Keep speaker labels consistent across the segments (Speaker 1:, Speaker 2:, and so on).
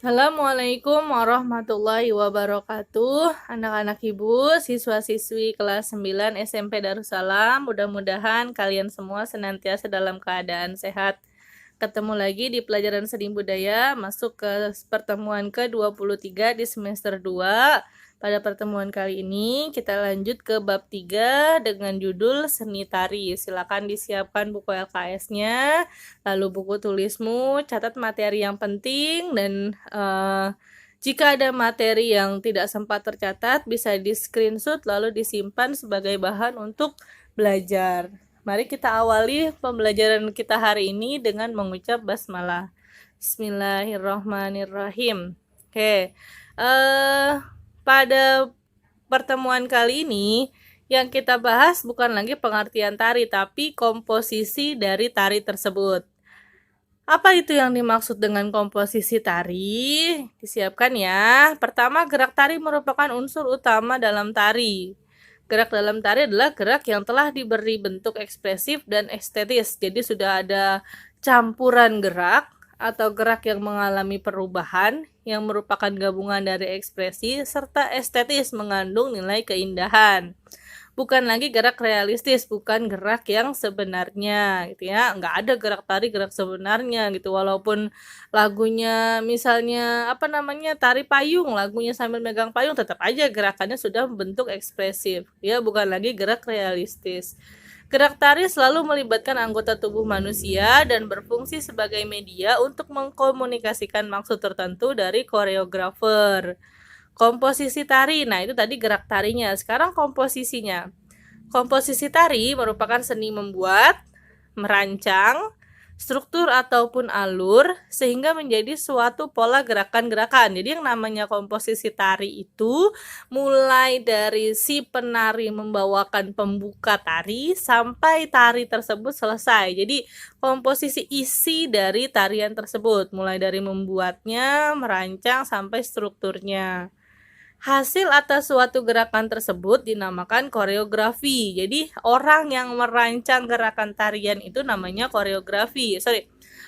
Speaker 1: Assalamualaikum warahmatullahi wabarakatuh. Anak-anak Ibu, siswa-siswi kelas 9 SMP Darussalam, mudah-mudahan kalian semua senantiasa dalam keadaan sehat. Ketemu lagi di pelajaran seni budaya, masuk ke pertemuan ke-23 di semester 2. Pada pertemuan kali ini kita lanjut ke bab 3 dengan judul seni tari. Silakan disiapkan buku LKS-nya, lalu buku tulismu, catat materi yang penting, dan jika ada materi yang tidak sempat tercatat bisa di screenshot lalu disimpan sebagai bahan untuk belajar. Mari kita awali pembelajaran kita hari ini dengan mengucap basmalah. Bismillahirrahmanirrahim. Oke, pada pertemuan kali ini yang kita bahas bukan lagi pengertian tari, tapi komposisi dari tari tersebut. Apa itu yang dimaksud dengan komposisi tari? Disiapkan ya. Pertama, gerak tari merupakan unsur utama dalam tari. Gerak dalam tari adalah gerak yang telah diberi bentuk ekspresif dan estetis. Jadi sudah ada campuran gerak atau gerak yang mengalami perubahan yang merupakan gabungan dari ekspresi serta estetis mengandung nilai keindahan. Bukan lagi gerak realistis, bukan gerak yang sebenarnya gitu ya. Nggak ada gerak tari gerak sebenarnya gitu, walaupun lagunya misalnya tari payung, lagunya sambil megang payung, tetap aja gerakannya sudah bentuk ekspresif ya, bukan lagi gerak realistis. Gerak tari selalu melibatkan anggota tubuh manusia dan berfungsi sebagai media untuk mengkomunikasikan maksud tertentu dari koreografer. Komposisi tari, nah itu tadi gerak tarinya. Sekarang komposisinya. Komposisi tari merupakan seni membuat, merancang, struktur ataupun alur sehingga menjadi suatu pola gerakan-gerakan. Jadi yang namanya komposisi tari itu mulai dari si penari membawakan pembuka tari sampai tari tersebut selesai. Jadi komposisi isi dari tarian tersebut mulai dari membuatnya, merancang sampai strukturnya. Hasil atas suatu gerakan tersebut dinamakan koreografi. Jadi orang yang merancang gerakan tarian itu namanya koreografi.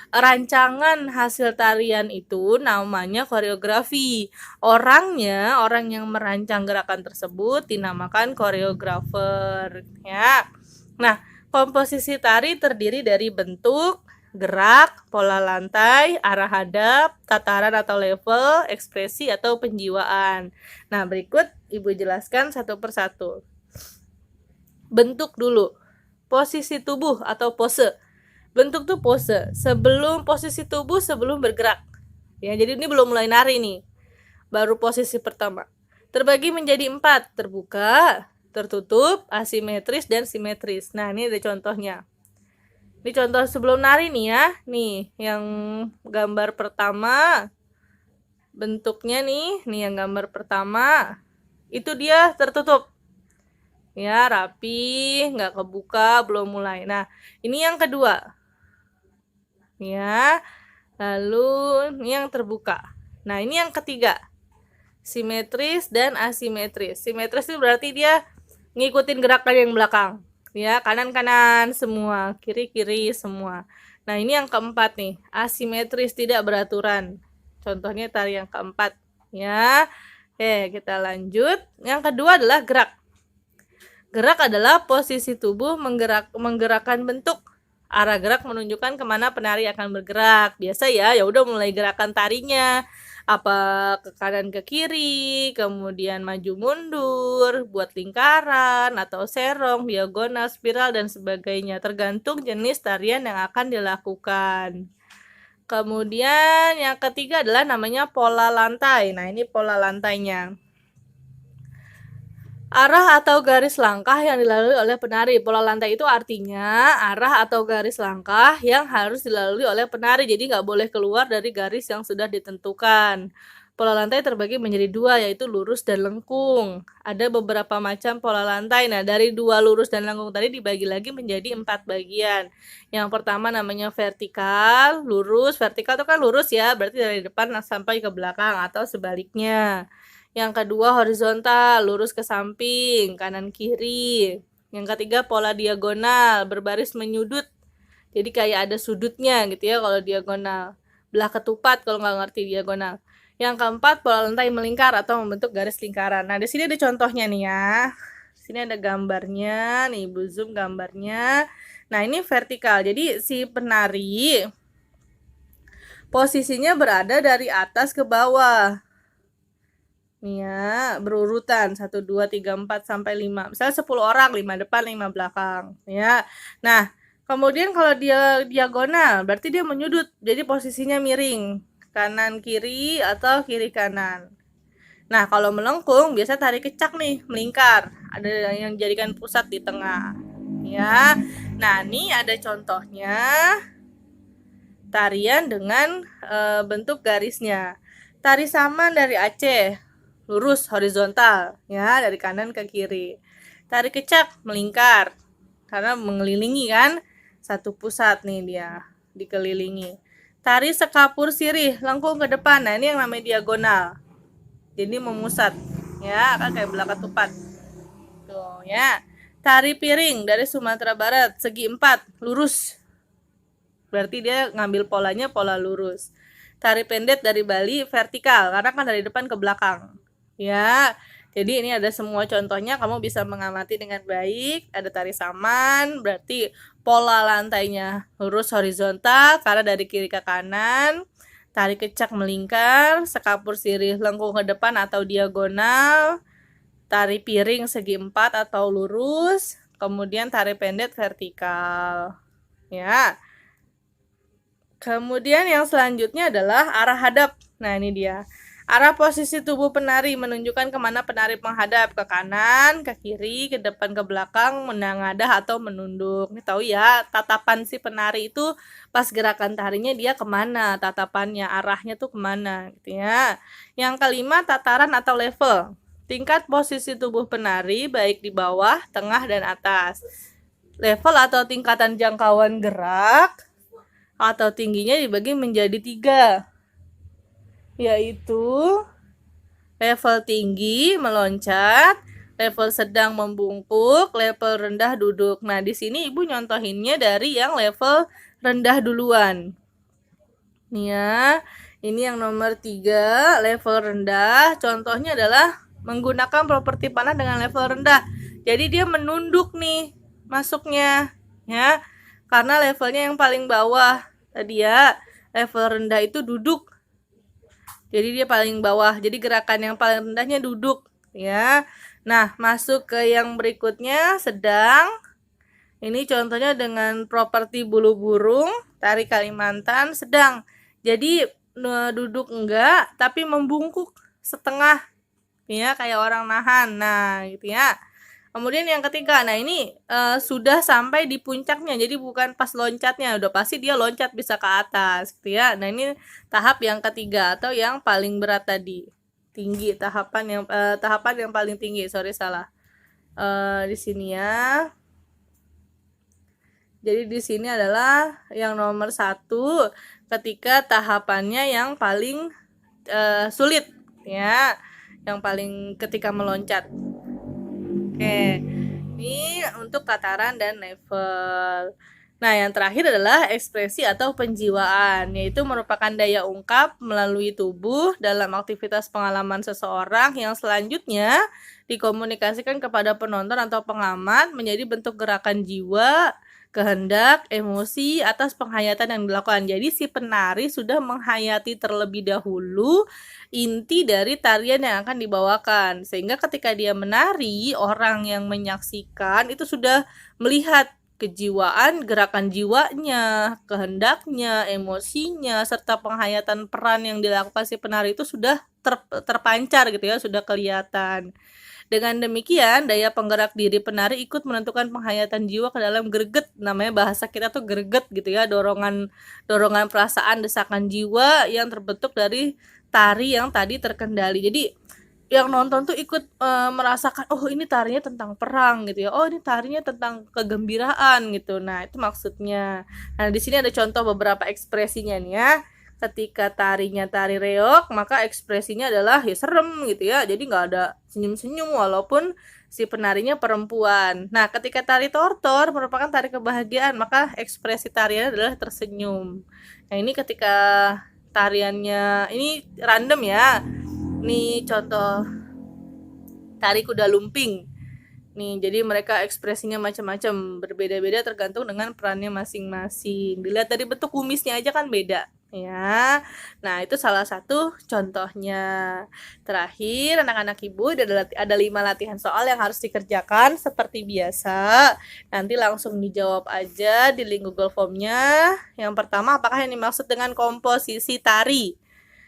Speaker 1: Rancangan hasil tarian itu namanya koreografi. Orang yang merancang gerakan tersebut dinamakan koreografer. Ya. Nah, komposisi tari terdiri dari bentuk, gerak, pola lantai, arah hadap, tataran atau level, ekspresi atau penjiwaan. Nah, berikut Ibu jelaskan satu persatu. Bentuk dulu. Posisi tubuh atau pose. Bentuk tuh pose. Posisi tubuh sebelum bergerak. Ya, jadi ini belum mulai nari nih. Baru posisi pertama. Terbagi menjadi 4, terbuka, tertutup, asimetris, dan simetris. Nah, ini ada contohnya. Ini contoh sebelum nari nih ya. Nih, yang gambar pertama. Bentuknya nih yang gambar pertama. Itu dia tertutup. Ya, rapi, nggak kebuka, belum mulai. Nah, ini yang kedua. Ya, lalu ini yang terbuka. Nah, ini yang ketiga. Simetris dan asimetris. Simetris itu berarti dia ngikutin gerakan yang belakang. Ya, kanan-kanan semua, kiri-kiri semua. Nah, ini yang keempat nih, asimetris, tidak beraturan. Contohnya tari yang keempat. Ya, kita lanjut. Yang kedua adalah gerak. Gerak adalah posisi tubuh menggerakkan bentuk. Arah gerak menunjukkan kemana penari akan bergerak. Biasa ya udah mulai gerakan tarinya. Apa ke kanan ke kiri, kemudian maju mundur, buat lingkaran atau serong, diagonal, spiral, dan sebagainya. Tergantung jenis tarian yang akan dilakukan. Kemudian yang ketiga adalah namanya pola lantai. Nah, ini pola lantainya. Arah atau garis langkah yang dilalui oleh penari. Pola lantai itu artinya arah atau garis langkah yang harus dilalui oleh penari. Jadi nggak boleh keluar dari garis yang sudah ditentukan. Pola lantai terbagi menjadi 2, yaitu lurus dan lengkung. Ada beberapa macam pola lantai. Nah, dari 2 lurus dan lengkung tadi dibagi lagi menjadi 4 bagian. Yang pertama namanya vertikal, lurus. Vertikal itu kan lurus ya, berarti dari depan sampai ke belakang atau sebaliknya. Yang kedua horizontal, lurus ke samping, kanan kiri. Yang ketiga pola diagonal, berbaris menyudut. Jadi kayak ada sudutnya gitu ya kalau diagonal. Belah ketupat kalau nggak ngerti diagonal. Yang keempat, pola lantai melingkar atau membentuk garis lingkaran. Nah, di sini ada contohnya nih ya. Di sini ada gambarnya, nih Ibu zoom gambarnya. Nah, ini vertikal. Jadi si penari posisinya berada dari atas ke bawah. Nih ya, berurutan 1 2 3 4 sampai 5. Misalnya 10 orang, 5 depan, 5 belakang, ya. Nah, kemudian kalau dia diagonal, berarti dia menyudut. Jadi posisinya miring, kanan kiri atau kiri kanan. Nah, kalau melengkung biasa tarik kecak nih, melingkar. Ada yang jadikan pusat di tengah. Ya. Nah, ini ada contohnya tarian dengan bentuk garisnya. Tari saman dari Aceh, lurus horizontal ya, dari kanan ke kiri. Tari kecak melingkar karena mengelilingi kan satu pusat nih, dia dikelilingi. Tari sekapur sirih lengkung ke depan. Nah, ini yang namanya diagonal, jadi memusat ya, kan kayak belaka tupat tuh ya. Tari piring dari Sumatera Barat segi 4 lurus, berarti dia ngambil polanya pola lurus. Tari pendet dari Bali vertikal karena kan dari depan ke belakang ya. Jadi ini ada semua contohnya, kamu bisa mengamati dengan baik. Ada tari saman, berarti pola lantainya lurus horizontal karena dari kiri ke kanan. Tari kecak melingkar, sekapur sirih lengkung ke depan atau diagonal. Tari piring segi 4 atau lurus. Kemudian tari pendet vertikal ya. Kemudian yang selanjutnya adalah arah hadap. Nah, ini dia. Arah posisi tubuh penari menunjukkan kemana penari menghadap, ke kanan, ke kiri, ke depan, ke belakang, menengadah atau menunduk. Ini tahu ya, tatapan si penari itu pas gerakan tarinya dia kemana, tatapannya, arahnya tuh kemana gitu ya. Yang kelima, tataran atau level. Tingkat posisi tubuh penari baik di bawah, tengah, dan atas. Level atau tingkatan jangkauan gerak atau tingginya dibagi menjadi 3, yaitu level tinggi meloncat, level sedang membungkuk, level rendah duduk. Nah, di sini Ibu nyontohinnya dari yang level rendah duluan. Nih ya, ini yang nomor 3, level rendah. Contohnya adalah menggunakan properti panah dengan level rendah. Jadi dia menunduk nih masuknya ya. Karena levelnya yang paling bawah. Tadi ya, level rendah itu duduk. Jadi dia paling bawah. Jadi gerakan yang paling rendahnya duduk ya. Nah, masuk ke yang berikutnya sedang. Ini contohnya dengan properti bulu burung, tari Kalimantan sedang. Jadi duduk enggak, tapi membungkuk setengah. Ya, kayak orang nahan. Nah, gitu ya. Kemudian yang ketiga, nah ini sudah sampai di puncaknya, jadi bukan pas loncatnya, udah pasti dia loncat bisa ke atas, gitu ya. Nah ini tahap yang ketiga atau yang paling berat tadi, tinggi, tahapan yang paling tinggi, sorry salah. Di sini ya. Jadi di sini adalah yang nomor 1, ketika tahapannya yang paling sulit, ya, yang paling ketika meloncat. Oke, ini untuk tataran dan level. Nah, yang terakhir adalah ekspresi atau penjiwaan, yaitu merupakan daya ungkap melalui tubuh dalam aktivitas pengalaman seseorang yang selanjutnya dikomunikasikan kepada penonton atau pengamat menjadi bentuk gerakan jiwa, kehendak, emosi atas penghayatan yang dilakukan. Jadi si penari sudah menghayati terlebih dahulu inti dari tarian yang akan dibawakan, sehingga ketika dia menari, orang yang menyaksikan itu sudah melihat kejiwaan, gerakan jiwanya, kehendaknya, emosinya, serta penghayatan peran yang dilakukan si penari itu sudah terpancar gitu ya, sudah kelihatan. Dengan demikian, daya penggerak diri penari ikut menentukan penghayatan jiwa ke dalam greget. Namanya bahasa kita tuh greget gitu ya, dorongan perasaan, desakan jiwa yang terbentuk dari tari yang tadi terkendali. Jadi yang nonton tuh ikut merasakan, oh ini tarinya tentang perang gitu ya, oh ini tarinya tentang kegembiraan gitu. Nah itu maksudnya. Nah di sini ada contoh beberapa ekspresinya nih ya. Ketika tarinya tari reog, maka ekspresinya adalah ya serem gitu ya, jadi nggak ada senyum-senyum walaupun si penarinya perempuan. Nah ketika tari tortor merupakan tari kebahagiaan, maka ekspresi tariannya adalah tersenyum. Nah ini ketika tariannya ini random ya. Nih contoh tari kuda lumping. Nih, jadi mereka ekspresinya macam-macam, berbeda-beda tergantung dengan perannya masing-masing. Dilihat dari bentuk kumisnya aja kan beda, ya. Nah, itu salah satu contohnya. Terakhir, anak-anak ibu ada 5 latihan soal yang harus dikerjakan seperti biasa. Nanti langsung dijawab aja di link Google Form-nya. Yang pertama, apakah yang dimaksud dengan komposisi tari?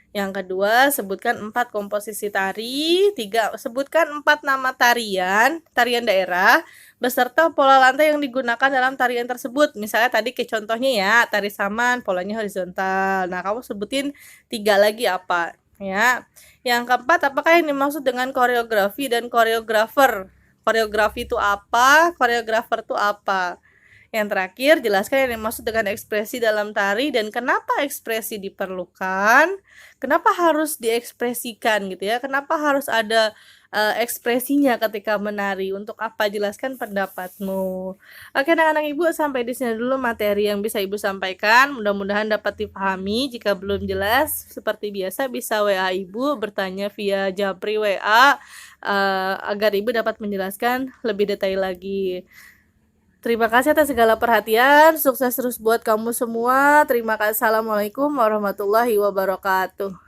Speaker 1: Yang kedua, sebutkan 4 komposisi tari. 3, sebutkan 4 nama tarian daerah, beserta pola lantai yang digunakan dalam tarian tersebut. Misalnya tadi ke contohnya ya, tari saman, polanya horizontal. Nah, kamu sebutin 3 lagi apa? Ya. Yang keempat, apakah yang dimaksud dengan koreografi dan koreografer? Koreografi itu apa? Koreografer itu apa? Yang terakhir, jelaskan yang dimaksud dengan ekspresi dalam tari dan kenapa ekspresi diperlukan, kenapa harus diekspresikan gitu ya, kenapa harus ada ekspresinya ketika menari, untuk apa, jelaskan pendapatmu. Oke anak-anak ibu, sampai di sini dulu materi yang bisa ibu sampaikan, mudah-mudahan dapat dipahami. Jika belum jelas, seperti biasa bisa WA ibu, bertanya via Japri WA agar ibu dapat menjelaskan lebih detail lagi. Terima kasih atas segala perhatian. Sukses terus buat kamu semua. Terima kasih. Assalamualaikum warahmatullahi wabarakatuh.